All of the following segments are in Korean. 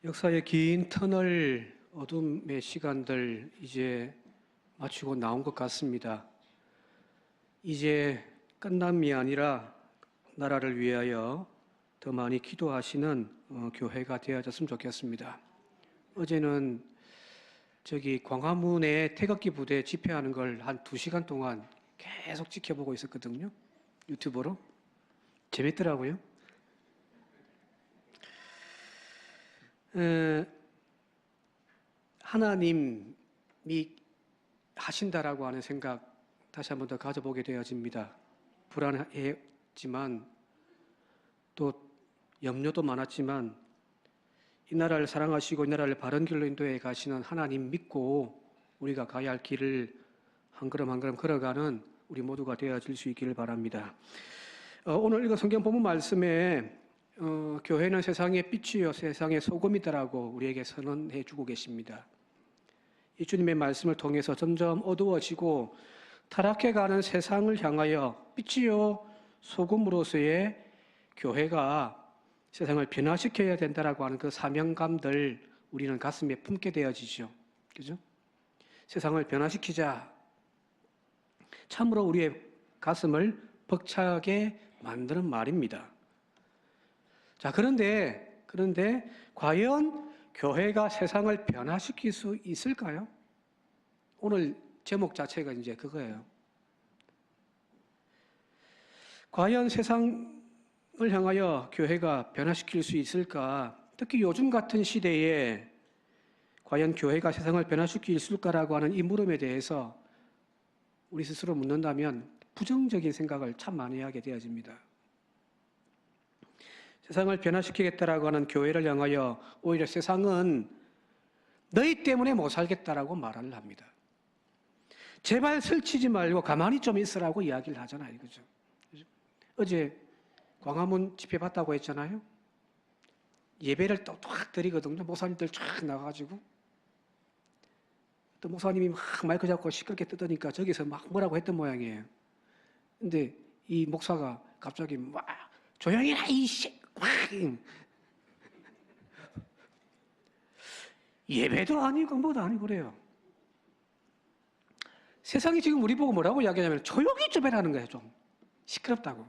역사의 긴 터널 어둠의 시간들 이제 마치고 나온 것 같습니다. 이제 끝남이 아니라 나라를 위하여 더 많이 기도하시는 교회가 되어졌으면 좋겠습니다. 어제는 저기 광화문에 태극기 부대 집회하는 걸 한 2시간 동안 계속 지켜보고 있었거든요. 유튜브로. 재밌더라고요. 하나님이 하신다라고 하는 생각 다시 한번 더 가져보게 되어집니다. 불안했지만 또 염려도 많았지만 이 나라를 사랑하시고 이 나라를 바른 길로 인도해 가시는 하나님 믿고 우리가 가야 할 길을 한 걸음 한 걸음 걸어가는 우리 모두가 되어질 수 있기를 바랍니다. 오늘 읽은 성경 본문 말씀에 교회는 세상의 빛이요 세상의 소금이다라고 우리에게 선언해 주고 계십니다. 이 주님의 말씀을 통해서 점점 어두워지고 타락해가는 세상을 향하여 빛이요 소금으로서의 교회가 세상을 변화시켜야 된다라고 하는 그 사명감들 우리는 가슴에 품게 되어지죠. 그죠? 세상을 변화시키자. 참으로 우리의 가슴을 벅차게 만드는 말입니다. 자, 그런데 과연 교회가 세상을 변화시킬 수 있을까요? 오늘 제목 자체가 이제 그거예요. 과연 세상을 향하여 교회가 변화시킬 수 있을까? 특히 요즘 같은 시대에 과연 교회가 세상을 변화시킬 수 있을까라고 하는 이 물음에 대해서 우리 스스로 묻는다면 부정적인 생각을 참 많이 하게 되어집니다. 세상을 변화시키겠다라고 하는 교회를 향하여 오히려 세상은 너희 때문에 못 살겠다라고 말을 합니다. 제발 설치지 말고 가만히 좀 있으라고 이야기를 하잖아요. 그죠? 어제 광화문 집회 봤다고 했잖아요. 예배를 또 쫙 드리거든요. 목사님들 쫙 나가가지고 또 목사님이 막 마이크 잡고 시끄럽게 뜨더니까 저기서 막 뭐라고 했던 모양이에요. 근데 이 목사가 갑자기 막 조용히 해라 이씨 예배도 아니고 뭐도 아니고 그래요. 세상이 지금 우리 보고 뭐라고 이야기하냐면 조용히 좀 해라는 거예요. 좀 시끄럽다고.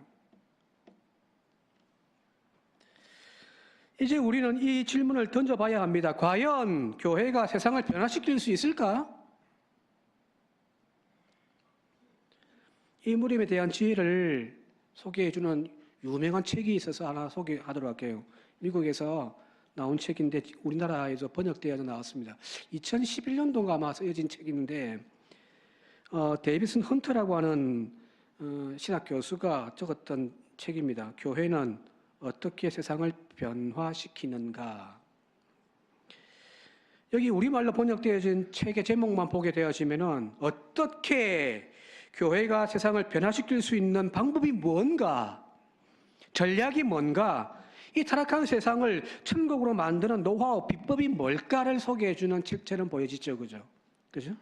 이제 우리는 이 질문을 던져봐야 합니다. 과연 교회가 세상을 변화시킬 수 있을까? 이 무림에 대한 지혜를 소개해주는 유명한 책이 있어서 하나 소개하도록 할게요. 미국에서 나온 책인데 우리나라에서 번역되어서 나왔습니다. 2011년도가 아마 쓰여진 책인데 데이비슨 헌터라고 하는 신학 교수가 적었던 책입니다. 교회는 어떻게 세상을 변화시키는가. 여기 우리말로 번역되어진 책의 제목만 보게 되어지면은 어떻게 교회가 세상을 변화시킬 수 있는 방법이 뭔가, 전략이 뭔가, 이 타락한 세상을 천국으로 만드는 노하우, 비법이 뭘까를 소개해주는 책처럼 보여지죠. 그죠? 그죠?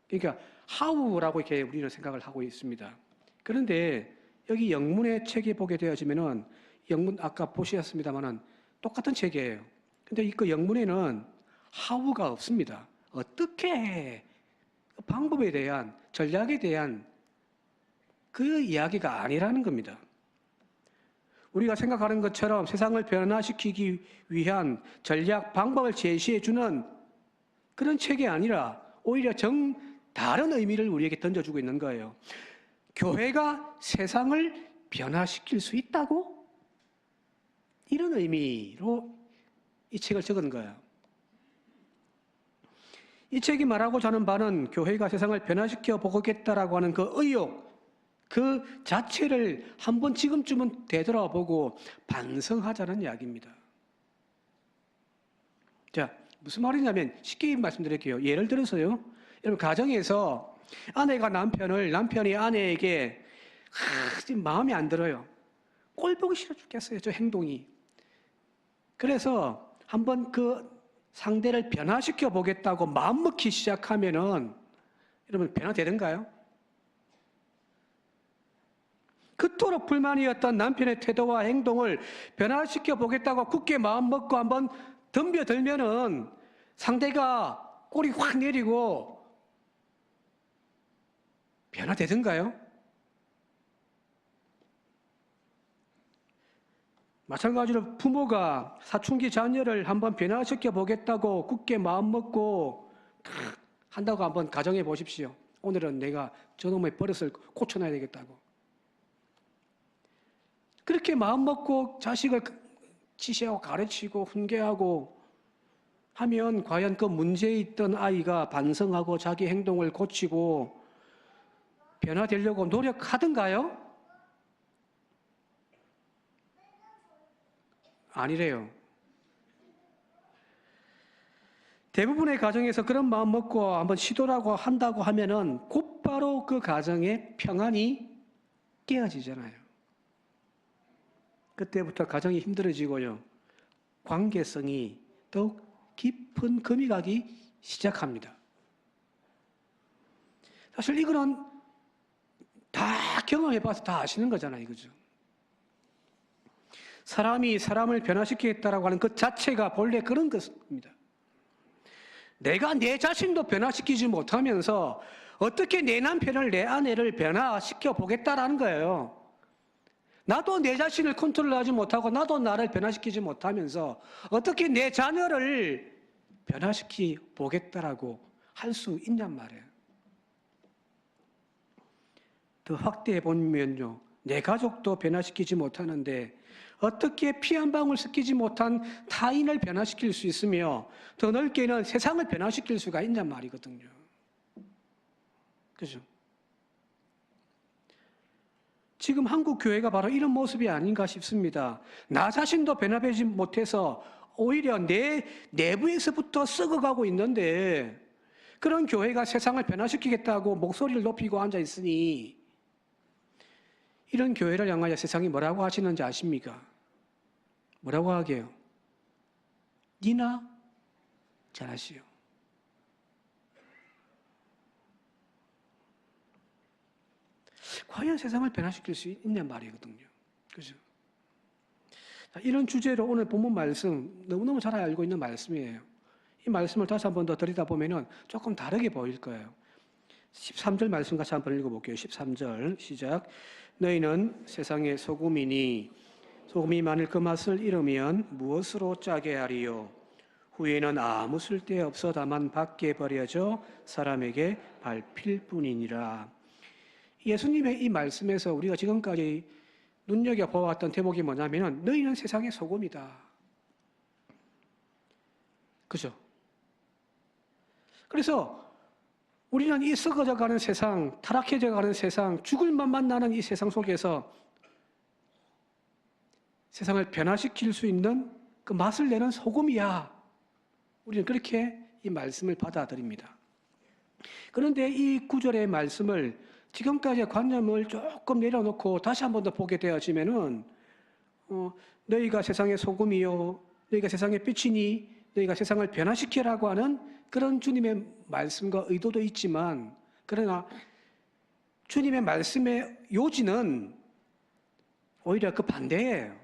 그러니까, how라고 이렇게 우리는 생각을 하고 있습니다. 그런데 여기 영문의 책에 보게 되어지면은, 영문 아까 보셨습니다만은 똑같은 책이에요. 근데 그 영문에는 how가 없습니다. 어떻게 방법에 대한, 전략에 대한 그 이야기가 아니라는 겁니다. 우리가 생각하는 것처럼 세상을 변화시키기 위한 전략, 방법을 제시해주는 그런 책이 아니라 오히려 다른 의미를 우리에게 던져주고 있는 거예요. 교회가 세상을 변화시킬 수 있다고? 이런 의미로 이 책을 적은 거예요. 이 책이 말하고자 하는 바는 교회가 세상을 변화시켜 보겠다라고 하는 그 의욕, 그 자체를 한번 지금쯤은 되돌아보고 반성하자는 이야기입니다. 자, 무슨 말이냐면 쉽게 말씀드릴게요. 예를 들어서요. 여러분 가정에서 아내가 남편이 아내에게 지금 마음에 안 들어요. 꼴 보기 싫어 죽겠어요. 저 행동이. 그래서 한번 그 상대를 변화시켜 보겠다고 마음먹기 시작하면은 여러분 변화되는가요? 그토록 불만이었던 남편의 태도와 행동을 변화시켜 보겠다고 굳게 마음먹고 한번 덤벼들면은 상대가 꼬리 확 내리고 변화되던가요? 마찬가지로 부모가 사춘기 자녀를 한번 변화시켜 보겠다고 굳게 마음먹고 한다고 한번 가정해 보십시오. 오늘은 내가 저놈의 버릇을 고쳐놔야 되겠다고. 그렇게 마음먹고 자식을 지시하고 가르치고 훈계하고 하면 과연 그 문제에 있던 아이가 반성하고 자기 행동을 고치고 변화되려고 노력하던가요? 아니래요. 대부분의 가정에서 그런 마음 먹고 한번 시도라고 한다고 하면은 곧바로 그 가정의 평안이 깨어지잖아요. 그때부터 가정이 힘들어지고요. 관계성이 더욱 깊은 금이 가기 시작합니다. 사실 이거는 다 경험해봐서 다 아시는 거잖아요. 그죠? 사람이 사람을 변화시키겠다라고 하는 그 자체가 본래 그런 것입니다. 내가 내 자신도 변화시키지 못하면서 어떻게 내 남편을, 내 아내를 변화시켜 보겠다라는 거예요. 나도 내 자신을 컨트롤하지 못하고 나도 나를 변화시키지 못하면서 어떻게 내 자녀를 변화시켜 보겠다라고 할 수 있냔 말이에요. 더 확대해 보면요. 내 가족도 변화시키지 못하는데 어떻게 피 한 방울 섞이지 못한 타인을 변화시킬 수 있으며 더 넓게는 세상을 변화시킬 수가 있냔 말이거든요. 그죠? 지금 한국 교회가 바로 이런 모습이 아닌가 싶습니다. 나 자신도 변화되지 못해서 오히려 내 내부에서부터 썩어가고 있는데 그런 교회가 세상을 변화시키겠다고 목소리를 높이고 앉아 있으니 이런 교회를 향하여 세상이 뭐라고 하시는지 아십니까? 뭐라고 하게요? 니나 잘하시오. 과연 세상을 변화시킬 수 있냐 말이거든요. 그죠? 이런 주제로 오늘 본문 말씀 너무너무 잘 알고 있는 말씀이에요. 이 말씀을 다시 한 번 더 들여다보면 조금 다르게 보일 거예요. 13절 말씀 같이 한번 읽어볼게요. 13절 시작. 너희는 세상의 소금이니 소금이 만일 그 맛을 잃으면 무엇으로 짜게 하리요? 후에는 아무 쓸데없어 다만 밖에 버려져 사람에게 밟힐 뿐이니라. 예수님의 이 말씀에서 우리가 지금까지 눈여겨보았던 대목이 뭐냐면 너희는 세상의 소금이다. 그죠? 그래서 우리는 이 썩어져가는 세상, 타락해져가는 세상, 죽을 맛만 나는 이 세상 속에서 세상을 변화시킬 수 있는 그 맛을 내는 소금이야. 우리는 그렇게 이 말씀을 받아들입니다. 그런데 이 구절의 말씀을 지금까지의 관념을 조금 내려놓고 다시 한 번 더 보게 되어지면은 너희가 세상의 소금이요, 너희가 세상의 빛이니, 너희가 세상을 변화시키라고 하는 그런 주님의 말씀과 의도도 있지만, 그러나 주님의 말씀의 요지는 오히려 그 반대예요.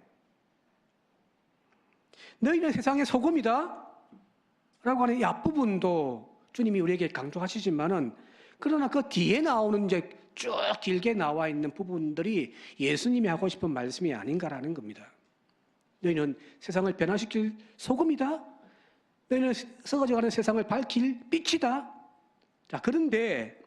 너희는 세상의 소금이다 라고 하는 이 앞부분도 주님이 우리에게 강조하시지만은, 그러나 그 뒤에 나오는 이제 쭉 길게 나와 있는 부분들이 예수님이 하고 싶은 말씀이 아닌가라는 겁니다. 너희는 세상을 변화시킬 소금이다. 너희는 썩어져가는 세상을 밝힐 빛이다. 자, 그런데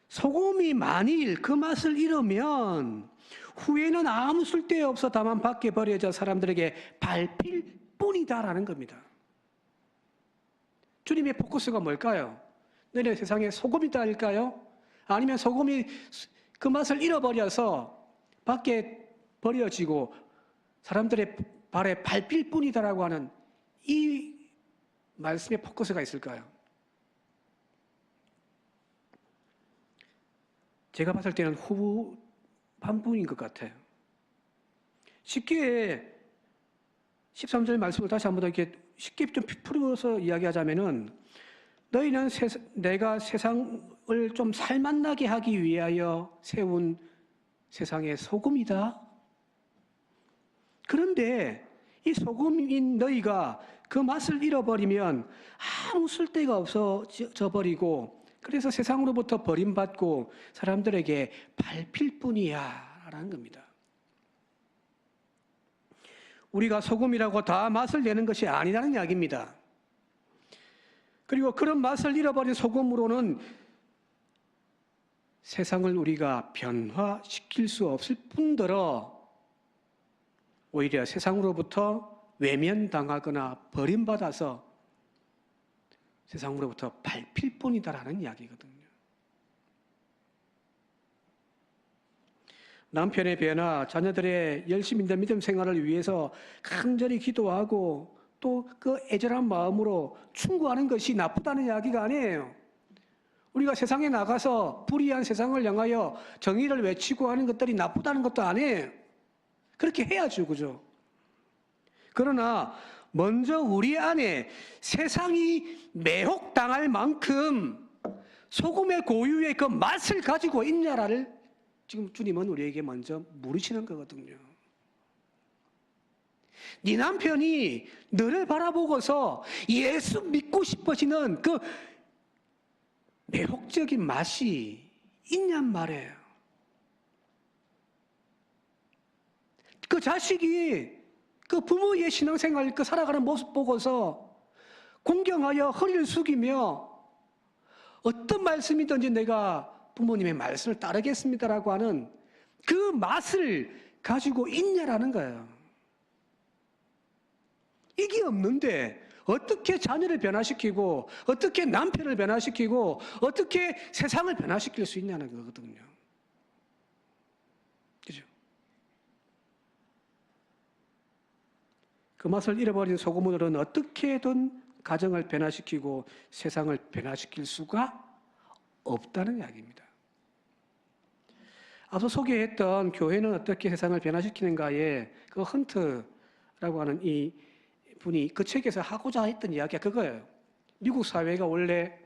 소금이 만일 그 맛을 잃으면 후에는 아무 쓸데없어 다만 밖에 버려져 사람들에게 밟힐 뿐이다라는 겁니다. 주님의 포커스가 뭘까요? 너희는 세상의 소금이다일까요? 아니면 소금이 그 맛을 잃어버려서 밖에 버려지고 사람들의 발에 밟힐 뿐이다라고 하는 이 말씀의 포커스가 있을까요? 제가 봤을 때는 후반부인 것 같아요. 쉽게 13절 말씀을 다시 한번 더 이렇게 쉽게 좀 풀어서 이야기하자면은 너희는 내가 세상을 좀 살맛나게 하기 위하여 세운 세상의 소금이다. 그런데 이 소금인 너희가 그 맛을 잃어버리면 아무 쓸데가 없어져 버리고, 그래서 세상으로부터 버림받고 사람들에게 밟힐 뿐이야 라는 겁니다. 우리가 소금이라고 다 맛을 내는 것이 아니라는 이야기입니다. 그리고 그런 맛을 잃어버린 소금으로는 세상을 우리가 변화시킬 수 없을 뿐더러 오히려 세상으로부터 외면당하거나 버림받아서 세상으로부터 밟힐 뿐이다라는 이야기거든요. 남편의 변화, 자녀들의 열심히 있는 믿음 생활을 위해서 간절히 기도하고 또 그 애절한 마음으로 충고하는 것이 나쁘다는 이야기가 아니에요. 우리가 세상에 나가서 불의한 세상을 향하여 정의를 외치고 하는 것들이 나쁘다는 것도 아니에요. 그렇게 해야죠, 그죠? 그러나 먼저 우리 안에 세상이 매혹당할 만큼 소금의 고유의 그 맛을 가지고 있냐를 지금 주님은 우리에게 먼저 물으시는 거거든요. 네 남편이 너를 바라보고서 예수 믿고 싶어지는 그 매혹적인 맛이 있냔 말이에요. 그 자식이 그 부모의 신앙생활 그 살아가는 모습 보고서 공경하여 허리를 숙이며 어떤 말씀이든지 내가 부모님의 말씀을 따르겠습니다라고 하는 그 맛을 가지고 있냐라는 거예요. 이게 없는데 어떻게 자녀를 변화시키고 어떻게 남편을 변화시키고 어떻게 세상을 변화시킬 수 있냐는 거거든요. 그죠? 그 맛을 잃어버린 소금으로는 어떻게든 가정을 변화시키고 세상을 변화시킬 수가 없다는 이야기입니다. 앞서 소개했던 교회는 어떻게 세상을 변화시키는가에 그 헌트라고 하는 이 분이 그 책에서 하고자 했던 이야기가 그거예요. 미국 사회가 원래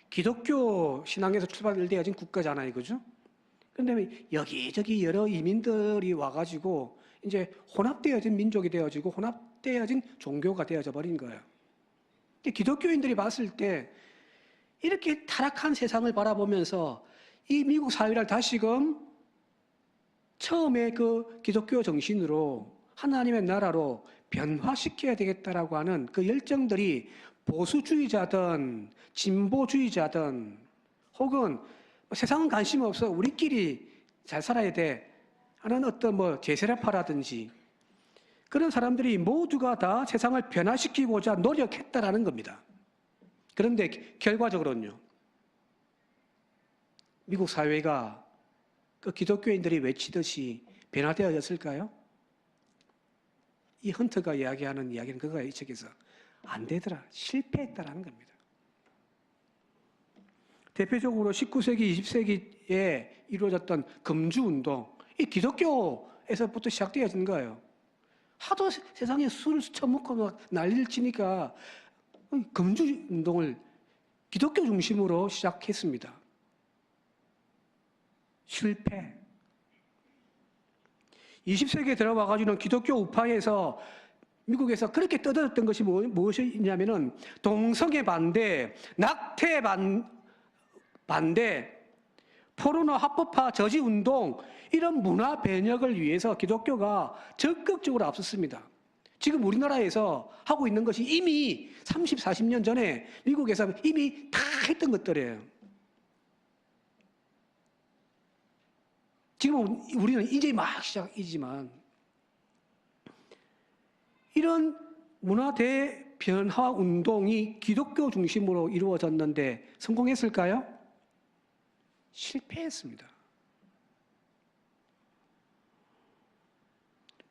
기독교 신앙에서 출발되어진 국가잖아요, 그죠? 그런데 여기저기 여러 이민들이 와가지고 이제 혼합되어진 민족이 되어지고 혼합되어진 종교가 되어져 버린 거예요. 기독교인들이 봤을 때 이렇게 타락한 세상을 바라보면서 이 미국 사회를 다시금 처음에 그 기독교 정신으로 하나님의 나라로 변화시켜야 되겠다라고 하는 그 열정들이 보수주의자든 진보주의자든 혹은 세상은 관심 없어 우리끼리 잘 살아야 돼 하는 어떤 제세라파라든지 그런 사람들이 모두가 다 세상을 변화시키고자 노력했다라는 겁니다. 그런데 결과적으로는요, 미국 사회가 그 기독교인들이 외치듯이 변화되어졌을까요? 이 헌트가 이야기하는 이야기는 그거예요. 이 책에서 안 되더라, 실패했다라는 겁니다. 대표적으로 19세기, 20세기에 이루어졌던 금주운동, 이 기독교에서부터 시작되어진 거예요. 하도 세상에 술을 처먹고 막 난리를 치니까 금주운동을 기독교 중심으로 시작했습니다. 실패. 20세기에 들어와가지고는 기독교 우파에서 미국에서 그렇게 떠들었던 것이 무엇이냐면은 동성애 반대, 낙태 반대, 포르노 합법화 저지 운동, 이런 문화 변혁을 위해서 기독교가 적극적으로 앞섰습니다. 지금 우리나라에서 하고 있는 것이 이미 30, 40년 전에 미국에서 이미 다 했던 것들이에요. 지금 우리는 이제 막 시작이지만 이런 문화 대변화 운동이 기독교 중심으로 이루어졌는데 성공했을까요? 실패했습니다.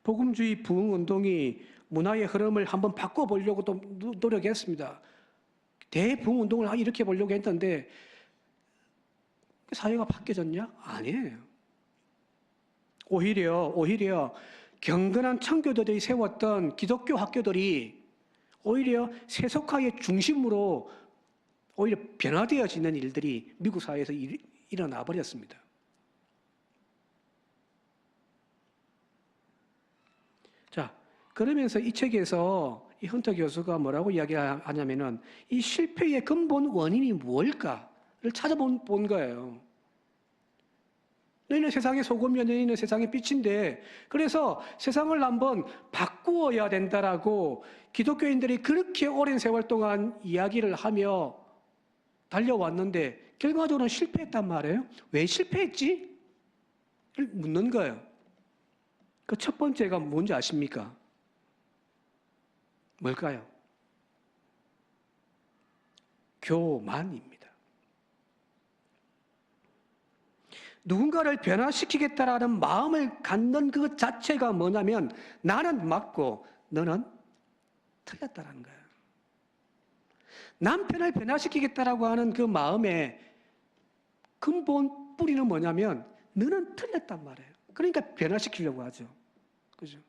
복음주의 부흥운동이 문화의 흐름을 한번 바꿔보려고 또 노력했습니다. 대부흥운동을 이렇게 보려고 했는데 사회가 바뀌어졌냐? 아니에요. 오히려 경건한 청교도들이 세웠던 기독교 학교들이 오히려 세속화의 중심으로 오히려 변화되어지는 일들이 미국 사회에서 일어나 버렸습니다. 자, 그러면서 이 책에서 이 헌터 교수가 뭐라고 이야기하냐면은 이 실패의 근본 원인이 무엇일까를 찾아본 거예요. 너희는 세상의 소금이야, 너희는 세상의 빛인데, 그래서 세상을 한번 바꾸어야 된다라고 기독교인들이 그렇게 오랜 세월 동안 이야기를 하며 달려왔는데 결과적으로는 실패했단 말이에요. 왜 실패했지? 를 묻는 거예요. 그 첫 번째가 뭔지 아십니까? 뭘까요? 교만입니다. 누군가를 변화시키겠다라는 마음을 갖는 그 자체가 뭐냐면 나는 맞고 너는 틀렸다라는 거예요. 남편을 변화시키겠다라고 하는 그 마음의 근본 뿌리는 뭐냐면 너는 틀렸단 말이에요. 그러니까 변화시키려고 하죠. 그죠?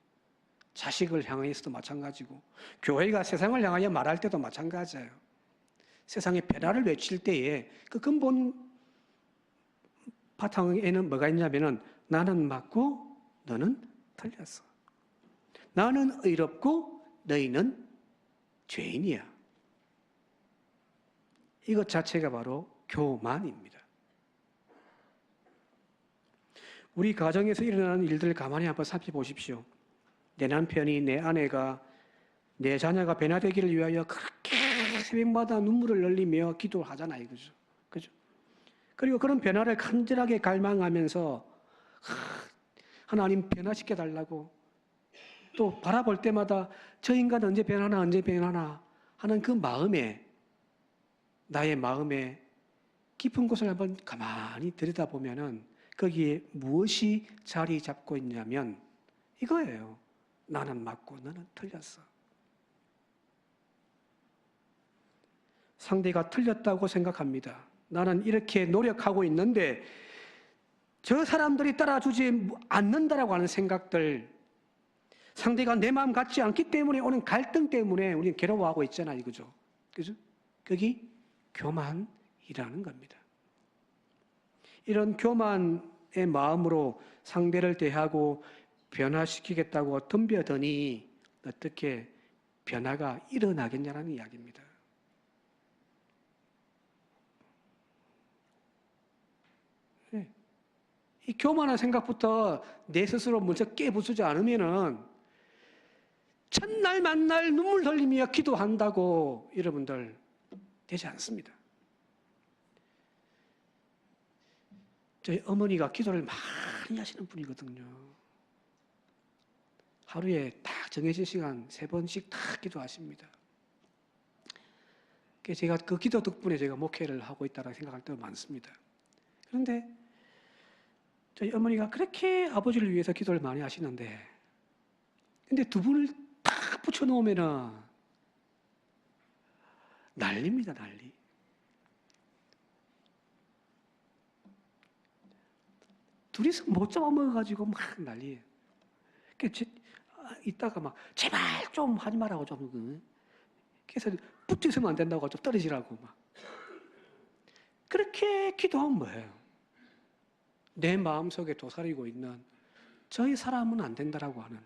자식을 향해서도 마찬가지고 교회가 세상을 향하여 말할 때도 마찬가지예요. 세상의 변화를 외칠 때에 그 근본 바탕에는 뭐가 있냐면은 나는 맞고 너는 틀렸어. 나는 의롭고 너희는 죄인이야. 이것 자체가 바로 교만입니다. 우리 가정에서 일어나는 일들을 가만히 한번 살펴보십시오. 내 남편이, 내 아내가, 내 자녀가 변화되기를 위하여 그렇게 새벽마다 눈물을 흘리며 기도를 하잖아요. 그죠? 그죠? 그리고 그런 변화를 간절하게 갈망하면서 하나님 변화시켜 달라고 또 바라볼 때마다 저 인간 언제 변하나 언제 변하나 하는 그 마음에 나의 마음에 깊은 곳을 한번 가만히 들여다보면은 거기에 무엇이 자리 잡고 있냐면 이거예요. 나는 맞고 너는 틀렸어. 상대가 틀렸다고 생각합니다. 나는 이렇게 노력하고 있는데 저 사람들이 따라주지 않는다라고 하는 생각들, 상대가 내 마음 같지 않기 때문에 오는 갈등 때문에 우리는 괴로워하고 있잖아요. 그죠? 그죠? 거기 교만이라는 겁니다. 이런 교만의 마음으로 상대를 대하고 변화시키겠다고 덤벼드니 어떻게 변화가 일어나겠냐는 이야기입니다. 이 교만한 생각부터 내 스스로 먼저 깨부수지 않으면은 첫날 만날 눈물 흘리며 기도한다고 여러분들 되지 않습니다. 저희 어머니가 기도를 많이 하시는 분이거든요. 하루에 딱 정해진 시간 3번씩 딱 기도하십니다. 제가 그 기도 덕분에 제가 목회를 하고 있다고 생각할 때가 많습니다. 그런데 저희 어머니가 그렇게 아버지를 위해서 기도를 많이 하시는데 근데 두 분을 딱 붙여놓으면은 난리입니다, 난리. 둘이서 못 잡아먹어가지고 막 난리예요. 이따가 막 제발 좀 하지 말라고 좀 그래서 붙어 있으면 안 된다고 좀 떨어지라고 막 그렇게 기도하면 뭐예요? 내 마음속에 도사리고 있는 저희 사람은 안 된다라고 하는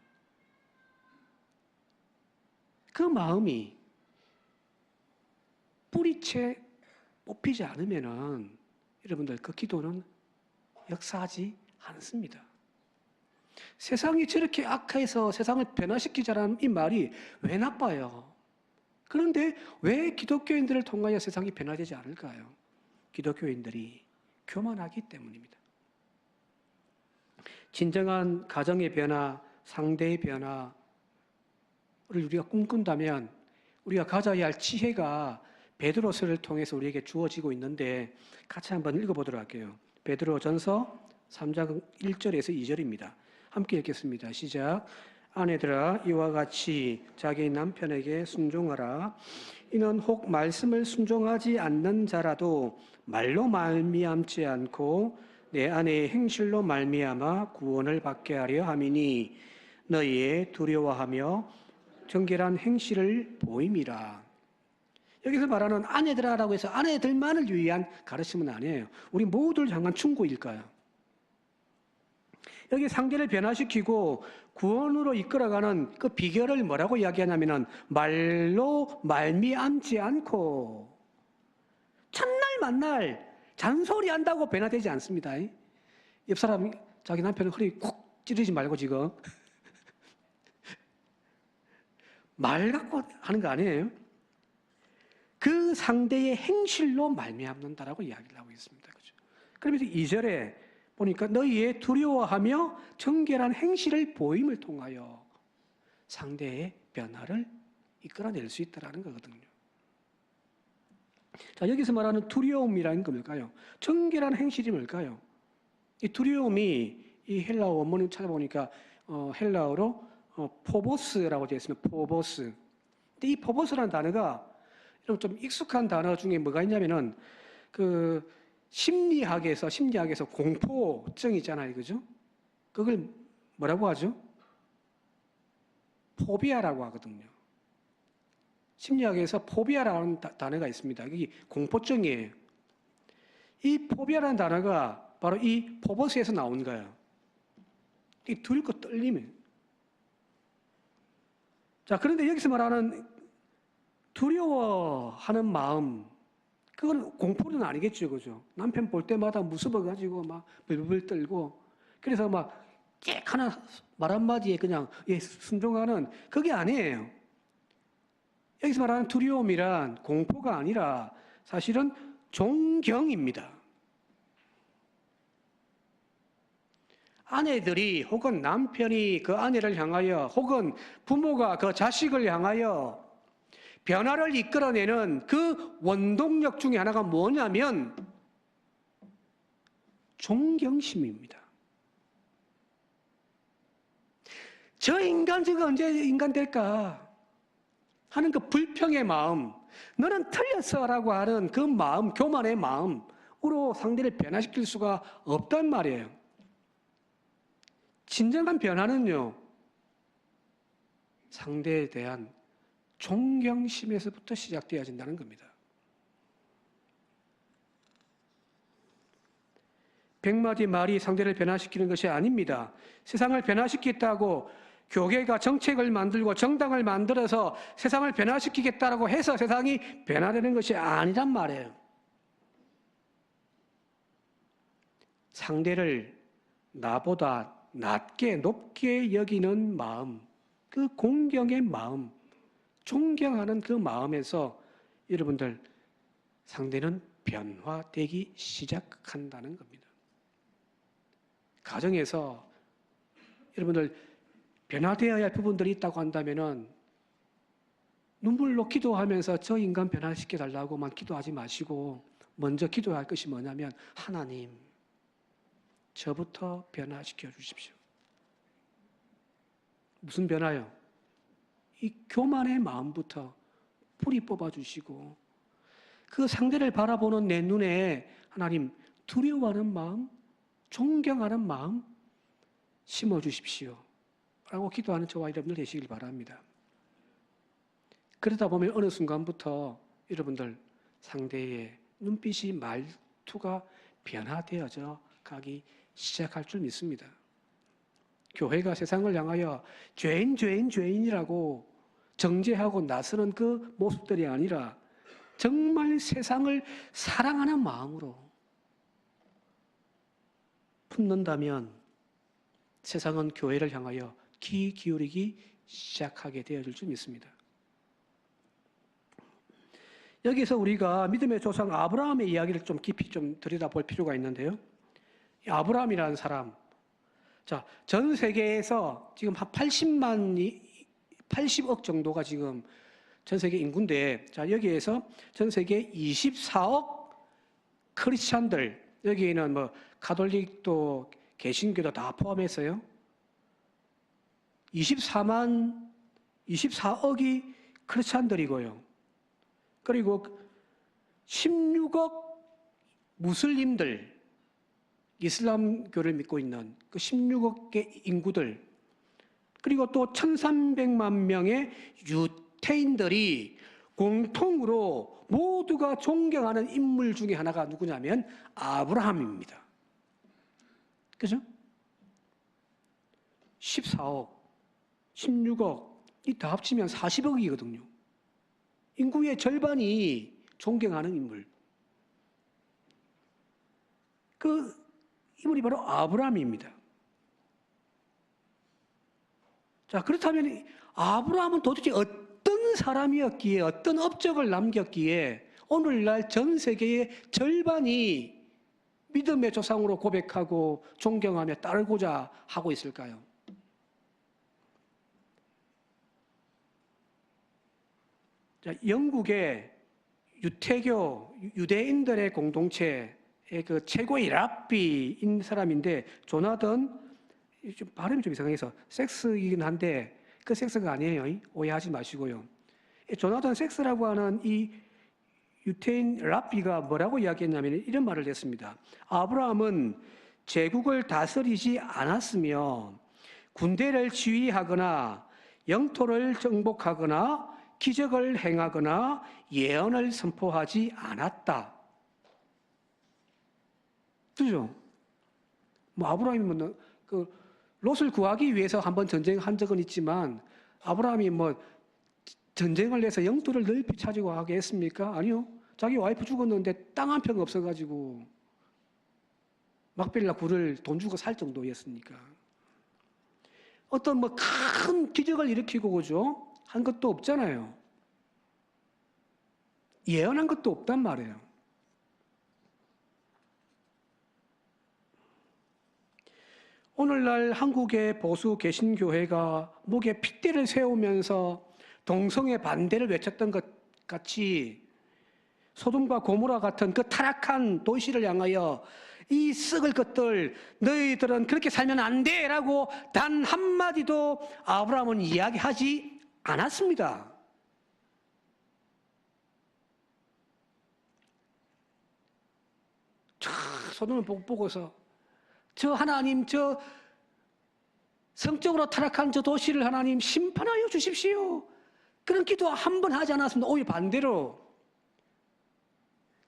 그 마음이 뿌리채 뽑히지 않으면은 여러분들 그 기도는 역사하지 않습니다. 세상이 저렇게 악해서 세상을 변화시키자라는 이 말이 왜 나빠요? 그런데 왜 기독교인들을 통하여 세상이 변화되지 않을까요? 기독교인들이 교만하기 때문입니다. 진정한 가정의 변화, 상대의 변화를 우리가 꿈꾼다면 우리가 가져야 할 지혜가 베드로서를 통해서 우리에게 주어지고 있는데 같이 한번 읽어보도록 할게요. 베드로전서 3장 1절에서 2절입니다. 함께 읽겠습니다. 시작. 아내들아 이와 같이 자기 남편에게 순종하라. 이는 혹 말씀을 순종하지 않는 자라도 말로 말미암지 않고 내 아내의 행실로 말미암아 구원을 받게 하려 함이니 너희의 두려워하며 정결한 행실을 보임이라. 여기서 말하는 아내들아라고 해서 아내들만을 위한 가르침은 아니에요. 우리 모두를 향한 충고일까요? 여기 상대를 변화시키고 구원으로 이끌어가는 그 비결을 뭐라고 이야기하냐면은 말로 말미암지 않고 첫날 만날 잔소리 한다고 변화되지 않습니다. 옆 사람이 자기 남편을 허리 콕 찌르지 말고 지금 말 갖고 하는 거 아니에요? 그 상대의 행실로 말미암는다라고 이야기를 하고 있습니다. 그죠? 그러면서 2절에 보니까 너희의 두려워하며 정결한 행실을 보임을 통하여 상대의 변화를 이끌어낼 수 있다는 거거든요. 자, 여기서 말하는 두려움이라는 게 뭘까요? 정결한 행실이 뭘까요? 이 두려움이 이 헬라어 원문을 찾아보니까 헬라어로 포보스라고 되어 있습니다. 포보스. 근데 이 포보스라는 단어가 좀 익숙한 단어 중에 뭐가 있냐면은 그 심리학에서 공포증 있잖아요, 그죠? 그걸 뭐라고 하죠? 포비아라고 하거든요. 심리학에서 포비아라는 단어가 있습니다. 이게 공포증이에요. 이 포비아라는 단어가 바로 이 포버스에서 나온 거예요. 이 두렵고 떨리면. 자, 그런데 여기서 말하는 두려워하는 마음, 그건 공포는 아니겠죠, 그죠? 남편 볼 때마다 무서워가지고 막 벌벌 떨고, 그래서 막 จี้하나 말 한마디에 그냥 순종하는 그게 아니에요. 여기서 말하는 두려움이란 공포가 아니라 사실은 존경입니다. 아내들이 혹은 남편이 그 아내를 향하여 혹은 부모가 그 자식을 향하여 변화를 이끌어내는 그 원동력 중에 하나가 뭐냐면 존경심입니다. 저 인간 저거 언제 인간 될까 하는 그 불평의 마음, 너는 틀렸어라고 하는 그 마음, 교만의 마음으로 상대를 변화시킬 수가 없단 말이에요. 진정한 변화는요, 상대에 대한 존경심에서부터 시작되어진다는 겁니다. 100마디 말이 상대를 변화시키는 것이 아닙니다. 세상을 변화시키겠다고 교계가 정책을 만들고 정당을 만들어서 세상을 변화시키겠다고 해서 세상이 변화되는 것이 아니란 말이에요. 상대를 나보다 낮게 높게 여기는 마음, 그 공경의 마음, 존경하는 그 마음에서 여러분들 상대는 변화되기 시작한다는 겁니다. 가정에서 여러분들 변화되어야 할 부분들이 있다고 한다면은 눈물로 기도하면서 저 인간 변화시켜 달라고만 기도하지 마시고 먼저 기도할 것이 뭐냐면 하나님, 저부터 변화시켜 주십시오. 무슨 변화요? 이 교만의 마음부터 뿌리 뽑아 주시고 그 상대를 바라보는 내 눈에 하나님 두려워하는 마음, 존경하는 마음 심어 주십시오. 라고 기도하는 저와 여러분들 되시길 바랍니다. 그러다 보면 어느 순간부터 여러분들 상대의 눈빛이 말투가 변화되어져 가기 시작할 줄 믿습니다. 교회가 세상을 향하여 죄인이라고 정죄하고 나서는 그 모습들이 아니라 정말 세상을 사랑하는 마음으로 품는다면 세상은 교회를 향하여 귀 기울이기 시작하게 되어질 줄 믿습니다. 여기서 우리가 믿음의 조상 아브라함의 이야기를 좀 깊이 좀 들여다볼 필요가 있는데요. 아브라함이라는 사람, 자, 전 세계에서 지금 한 80억 정도가 지금 전 세계 인구인데, 자, 여기에서 전 세계 24억 크리스찬들, 여기에는 뭐 가톨릭도 개신교도 다 포함해서요. 24억이 크리스찬들이고요. 그리고 16억 무슬림들, 이슬람교를 믿고 있는 그 16억의 인구들, 그리고 또 1,300만 명의 유태인들이 공통으로 모두가 존경하는 인물 중에 하나가 누구냐면 아브라함입니다. 그죠? 14억, 16억, 이 다 합치면 40억이거든요. 인구의 절반이 존경하는 인물. 그 인물이 바로 아브라함입니다. 자, 그렇다면 아브라함은 도대체 어떤 사람이었기에, 어떤 업적을 남겼기에 오늘날 전 세계의 절반이 믿음의 조상으로 고백하고 존경하며 따르고자 하고 있을까요? 자, 영국의 유태교, 유대인들의 공동체의 그 최고의 랍비인 사람인데, 조나던, 좀 발음이 좀 이상해서 섹스이긴 한데 그 섹스가 아니에요. 오해하지 마시고요. 조나던 섹스라고 하는 이 유태인 랍비가 뭐라고 이야기했냐면 이런 말을 했습니다. 아브라함은 제국을 다스리지 않았으며 군대를 지휘하거나 영토를 정복하거나 기적을 행하거나 예언을 선포하지 않았다. 그죠? 뭐 아브라함이 그 롯을 구하기 위해서 한번 전쟁한 적은 있지만 아브라함이 뭐 전쟁을 해서 영토를 넓히 차지고 하게 했습니까? 아니요. 자기 와이프 죽었는데 땅 한 평 없어가지고 막벨라 굴을 돈 주고 살 정도였으니까. 어떤 뭐 큰 기적을 일으키고 그죠? 한 것도 없잖아요. 예언한 것도 없단 말이에요. 오늘날 한국의 보수 개신교회가 목에 핏대를 세우면서 동성애 반대를 외쳤던 것 같이 소돔과 고모라 같은 그 타락한 도시를 향하여 이 썩을 것들 너희들은 그렇게 살면 안 돼라고 단 한마디도 아브라함은 이야기하지 않았습니다. 소돔을 보고서 저 하나님, 저 성적으로 타락한 저 도시를 하나님 심판하여 주십시오. 그런 기도 한 번 하지 않았습니다. 오히려 반대로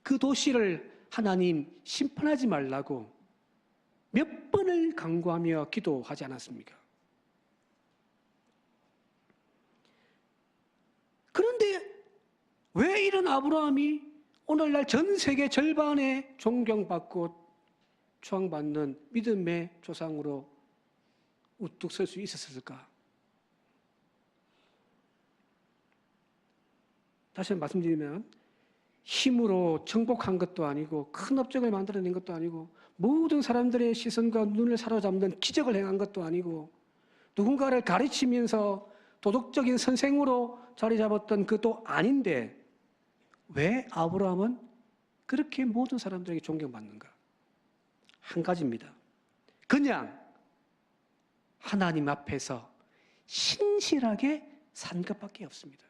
그 도시를 하나님 심판하지 말라고 몇 번을 간구하며 기도하지 않았습니까? 그런데 왜 이런 아브라함이 오늘날 전 세계 절반에 존경받고 추앙받는 믿음의 조상으로 우뚝 설 수 있었을까? 다시 한번 말씀드리면 힘으로 정복한 것도 아니고 큰 업적을 만들어낸 것도 아니고 모든 사람들의 시선과 눈을 사로잡는 기적을 행한 것도 아니고 누군가를 가르치면서 도덕적인 선생으로 자리 잡았던 것도 아닌데 왜 아브라함은 그렇게 모든 사람들에게 존경받는가? 한 가지입니다. 그냥 하나님 앞에서 신실하게 산 것밖에 없습니다.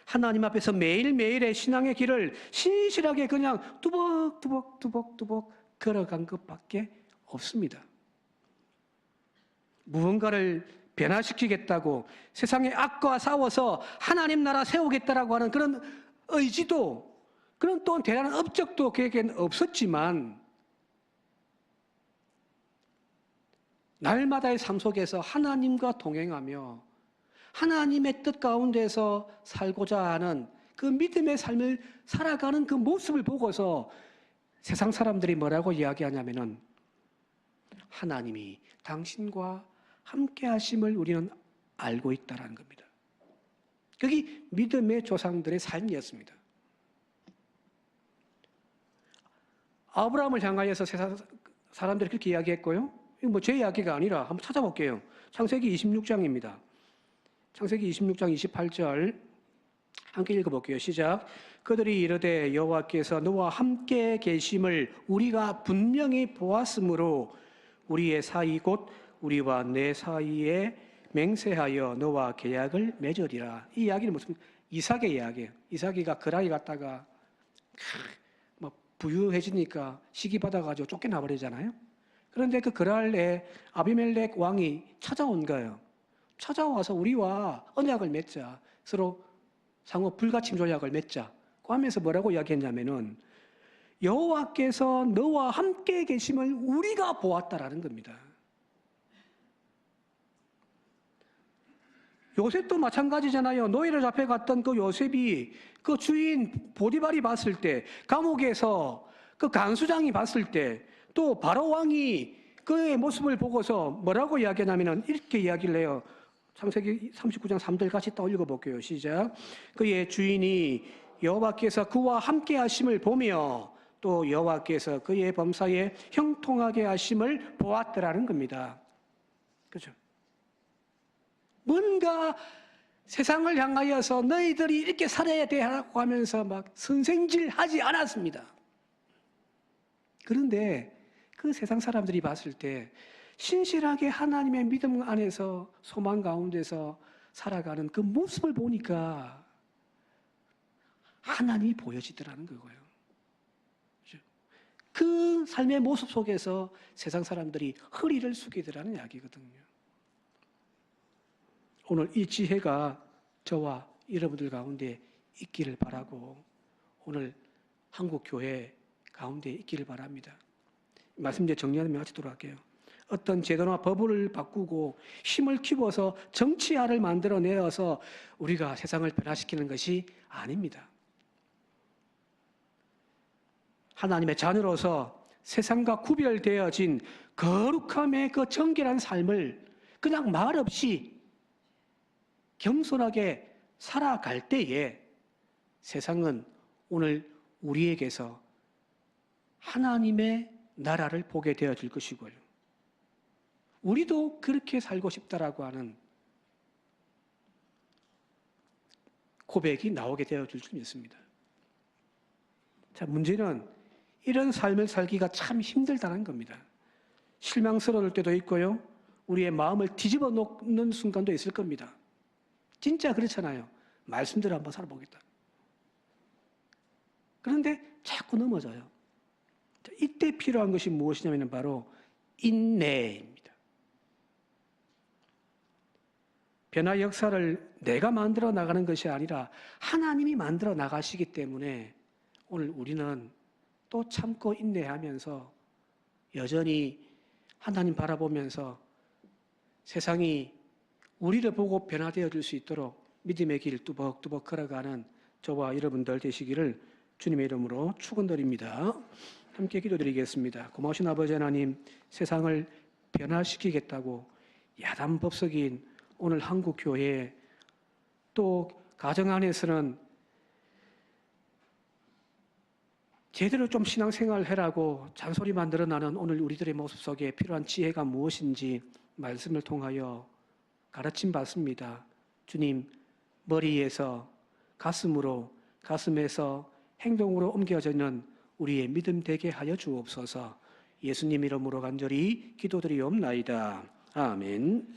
하나님 앞에서 매일매일의 신앙의 길을 신실하게 그냥 뚜벅뚜벅 걸어간 것밖에 없습니다. 무언가를 변화시키겠다고 세상의 악과 싸워서 하나님 나라 세우겠다라고 하는 그런 의지도 그런 또 대단한 업적도 그에게는 없었지만 날마다의 삶 속에서 하나님과 동행하며 하나님의 뜻 가운데서 살고자 하는 그 믿음의 삶을 살아가는 그 모습을 보고서 세상 사람들이 뭐라고 이야기하냐면은 하나님이 당신과 함께 하심을 우리는 알고 있다라는 겁니다. 그게 믿음의 조상들의 삶이었습니다. 아브라함을 향하여서 세상 사람들이 그렇게 이야기했고요. 이거 뭐 제 이야기가 아니라 한번 찾아볼게요. 창세기 26장입니다. 창세기 26장 28절 함께 읽어볼게요. 시작. 그들이 이르되 여호와께서 너와 함께 계심을 우리가 분명히 보았으므로 우리의 사이 곧 우리와 내 사이에 맹세하여 너와 계약을 맺으리라. 이 이야기는 무슨 이삭의 이야기예요. 이삭이가 그라이 갔다가 뭐 부유해지니까 시기 받아가지고 쫓겨나 버리잖아요. 그런데 그 그랄에 아비멜렉 왕이 찾아온 거예요. 찾아와서 우리와 언약을 맺자. 서로 상호 불가침 조약을 맺자. 그 하면서 뭐라고 이야기했냐면은 여호와께서 너와 함께 계심을 우리가 보았다라는 겁니다. 요셉도 마찬가지잖아요. 노예로 잡혀갔던 그 요셉이 그 주인 보디발이 봤을 때, 감옥에서 그 간수장이 봤을 때, 또 바로 왕이 그의 모습을 보고서 뭐라고 이야기하냐면 이렇게 이야기를 해요. 창세기 39장 3절 같이 딱 읽어볼게요. 시작. 그의 주인이 여호와께서 그와 함께 하심을 보며 또 여호와께서 그의 범사에 형통하게 하심을 보았더라는 겁니다. 그렇죠? 뭔가 세상을 향하여서 너희들이 이렇게 살아야 되라고 하면서 막 선생질하지 않았습니다. 그런데 그 세상 사람들이 봤을 때 신실하게 하나님의 믿음 안에서 소망 가운데서 살아가는 그 모습을 보니까 하나님이 보여지더라는 거고요. 그 삶의 모습 속에서 세상 사람들이 허리를 숙이더라는 이야기거든요. 오늘 이 지혜가 저와 여러분들 가운데 있기를 바라고 오늘 한국교회 가운데 있기를 바랍니다. 말씀 이제 정리하면 마치도록 할게요. 어떤 제도나 법을 바꾸고 힘을 키워서 정치화를 만들어내어서 우리가 세상을 변화시키는 것이 아닙니다. 하나님의 자녀로서 세상과 구별되어진 거룩함의 그 정결한 삶을 그냥 말없이 겸손하게 살아갈 때에 세상은 오늘 우리에게서 하나님의 나라를 보게 되어질 것이고요. 우리도 그렇게 살고 싶다라고 하는 고백이 나오게 되어질 줄 믿습니다. 자, 문제는 이런 삶을 살기가 참 힘들다는 겁니다. 실망스러울 때도 있고요. 우리의 마음을 뒤집어 놓는 순간도 있을 겁니다. 진짜 그렇잖아요. 말씀대로 한번 살아보겠다. 그런데 자꾸 넘어져요. 이때 필요한 것이 무엇이냐면 바로 인내입니다. 변화 역사를 내가 만들어 나가는 것이 아니라 하나님이 만들어 나가시기 때문에 오늘 우리는 또 참고 인내하면서 여전히 하나님 바라보면서 세상이 우리를 보고 변화되어질 수 있도록 믿음의 길 뚜벅뚜벅 걸어가는 저와 여러분들 되시기를 주님의 이름으로 축원드립니다. 함께 기도드리겠습니다. 고마우신 아버지 하나님, 세상을 변화시키겠다고 야단법석인 오늘 한국교회 또 가정 안에서는 제대로 좀 신앙생활을 해라고 잔소리만 늘어나는 오늘 우리들의 모습 속에 필요한 지혜가 무엇인지 말씀을 통하여 가르침 받습니다. 주님, 머리에서 가슴으로, 가슴에서 행동으로 옮겨지는 우리의 믿음 되게 하여 주옵소서. 예수님 이름으로 간절히 기도드리옵나이다. 아멘.